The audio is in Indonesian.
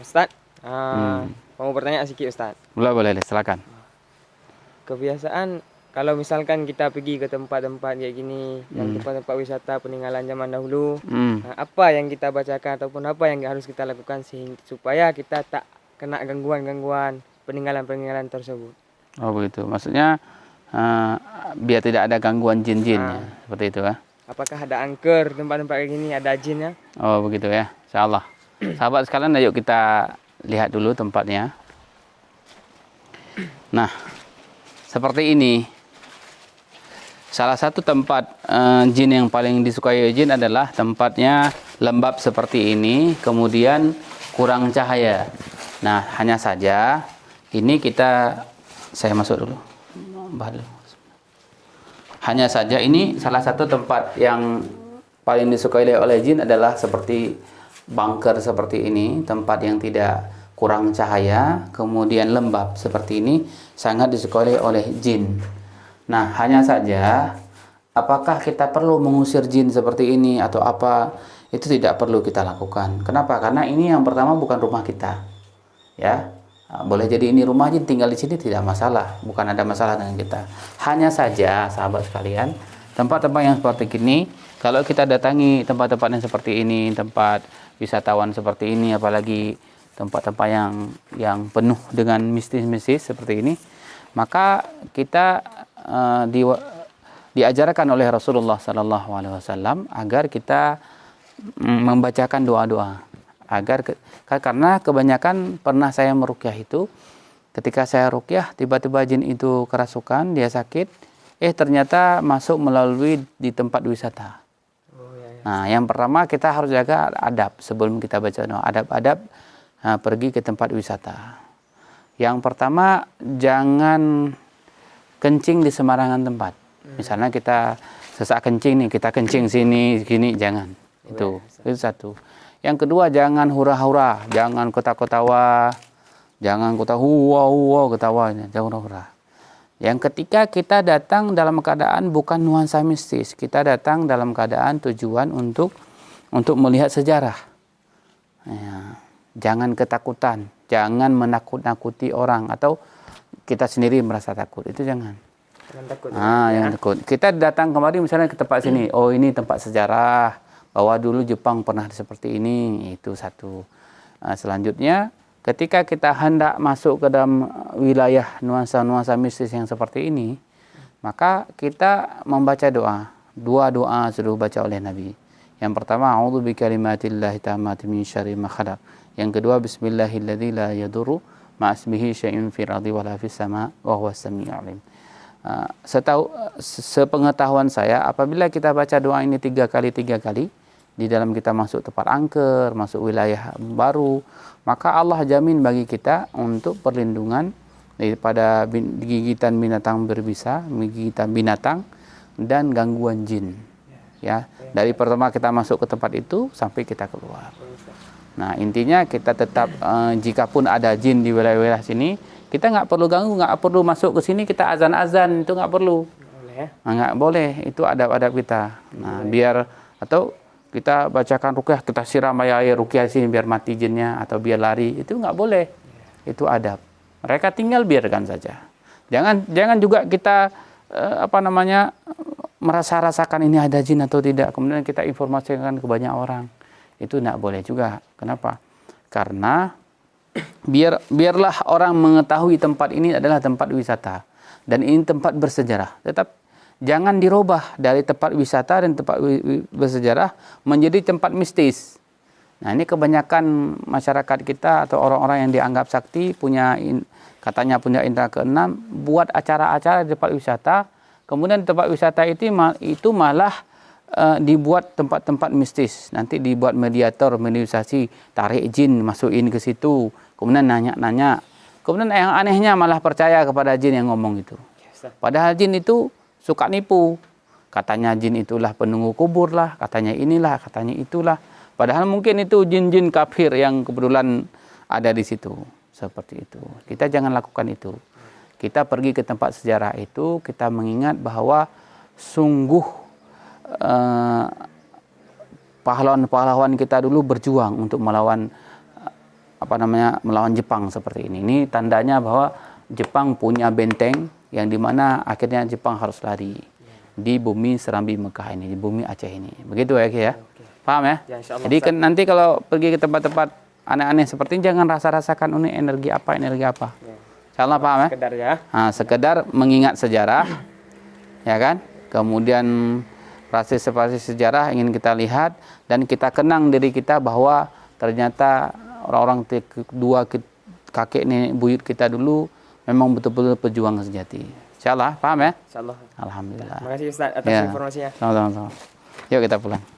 Ustaz, mau bertanya sedikit Ustaz. Boleh, silakan. Kebiasaan kalau misalkan kita pergi ke tempat-tempat kayak gini, yang tempat-tempat wisata peninggalan zaman dahulu, apa yang kita bacakan ataupun apa yang harus kita lakukan supaya kita tak kena gangguan-gangguan peninggalan-peninggalan tersebut. Oh begitu. Maksudnya biar tidak ada gangguan jin-jin ya. Seperti itu ya. Apakah ada angker tempat-tempat kayak gini ada jinnya? Oh begitu ya. Insyaallah. Sahabat sekalian, ayo kita lihat dulu tempatnya. Nah, seperti ini. Salah satu tempat jin yang paling disukai jin adalah tempatnya lembab seperti ini, kemudian kurang cahaya. Nah, hanya saja ini saya masuk dulu. Hanya saja ini salah satu tempat yang paling disukai oleh jin adalah seperti bunker seperti ini, tempat yang tidak kurang cahaya, kemudian lembab seperti ini, sangat disukai oleh jin. Nah, hanya saja apakah kita perlu mengusir jin seperti ini atau apa, itu tidak perlu kita lakukan. Kenapa? Karena ini yang pertama bukan rumah kita. Ya. Boleh jadi ini rumah jin, tinggal di sini tidak masalah, bukan ada masalah dengan kita. Hanya saja sahabat sekalian, tempat-tempat yang seperti ini, kalau kita datangi tempat-tempat yang seperti ini, tempat wisatawan seperti ini, apalagi tempat-tempat yang penuh dengan mistis-mistis seperti ini, maka kita diajarkan oleh Rasulullah SAW agar kita membacakan doa-doa. Karena kebanyakan pernah saya meruqyah itu, ketika saya ruqyah tiba-tiba jin itu kerasukan, dia sakit, ternyata masuk melalui di tempat wisata. Nah, yang pertama kita harus jaga adab sebelum kita baca doa. Adab-adab pergi ke tempat wisata. Yang pertama, jangan kencing di sembarangan tempat. Misalnya kita sesak kencing nih, kita kencing sini, jangan. Itu satu. Yang kedua, jangan hura-hura, jangan ketawa-ketawa, jangan ketawa, jangan hura-hura. Yang ketiga, kita datang dalam keadaan bukan nuansa mistis, kita datang dalam keadaan tujuan untuk melihat sejarah. Ya, jangan ketakutan, jangan menakut-nakuti orang atau kita sendiri merasa takut, itu jangan. Jangan takut. Jangan takut. Kita datang kemari misalnya ke tempat sini, oh ini tempat sejarah, bahwa dulu Jepang pernah seperti ini, itu satu. Selanjutnya, ketika kita hendak masuk ke dalam wilayah nuansa-nuansa mistis yang seperti ini, maka kita membaca doa. Dua doa sudah baca oleh Nabi. Yang pertama, a'udzu bikalimatillahi tammati min syarri ma khalaq. Yang kedua, bismillahilladzi la yadurru ma'asmihi syai'un fil ardi wala fis sama' wa huwas samiul alim. Sepengetahuan saya, apabila kita baca doa ini 3 kali di dalam kita masuk tempat angker, masuk wilayah baru, maka Allah jamin bagi kita untuk perlindungan daripada gigitan binatang berbisa, gigitan binatang dan gangguan jin. Ya, dari pertama kita masuk ke tempat itu sampai kita keluar. Nah, intinya kita tetap jika pun ada jin di wilayah-wilayah sini, kita nggak perlu ganggu, nggak perlu masuk ke sini kita azan-azan, itu nggak perlu. Nggak boleh, itu adab-adab kita. Nah, biar atau kita bacakan ruqyah, kita siram air ruqyah sini biar mati jinnya atau biar lari, itu nggak boleh. Itu adab. Mereka tinggal biarkan saja. Jangan juga kita merasa rasakan ini ada jin atau tidak, kemudian kita informasikan ke banyak orang. Itu nggak boleh juga. Kenapa? Karena biarlah orang mengetahui tempat ini adalah tempat wisata dan ini tempat bersejarah. Tetap jangan dirubah dari tempat wisata dan tempat bersejarah menjadi tempat mistis. Nah, ini kebanyakan masyarakat kita atau orang-orang yang dianggap sakti katanya punya indera keenam, buat acara-acara di tempat wisata, kemudian tempat wisata itu malah dibuat tempat-tempat mistis. Nanti dibuat mediasi, tarik jin, masukin ke situ, kemudian nanya-nanya. Kemudian yang anehnya malah percaya kepada jin yang ngomong itu. Padahal jin itu suka nipu. Katanya jin itulah penunggu kubur lah, katanya inilah, katanya itulah. Padahal mungkin itu jin-jin kafir yang kebetulan ada di situ. Seperti itu. Kita jangan lakukan itu. Kita pergi ke tempat sejarah itu, kita mengingat bahwa sungguh pahlawan-pahlawan kita dulu berjuang untuk melawan melawan Jepang seperti ini. Ini tandanya bahwa Jepang punya benteng yang dimana akhirnya Jepang harus lari di bumi Serambi Mekah ini, di bumi Aceh ini. Begitu ya, Ki ya? Paham ya? Ya, insya Allah, Jadi nanti kalau pergi ke tempat-tempat aneh-aneh seperti ini, jangan rasa-rasakan ini energi apa. Ya. Insya Allah paham ya? Sekedar ya. Nah, sekedar mengingat sejarah, ya kan? Kemudian prasasti sejarah ingin kita lihat dan kita kenang diri kita bahwa ternyata orang-orang kedua kakek nenek buyut kita dulu memang betul-betul pejuang sejati. Insya Allah paham ya? Insya Allah. Alhamdulillah. Terima kasih Ustaz atas Ya. informasinya. Sama-sama. Yuk kita pulang.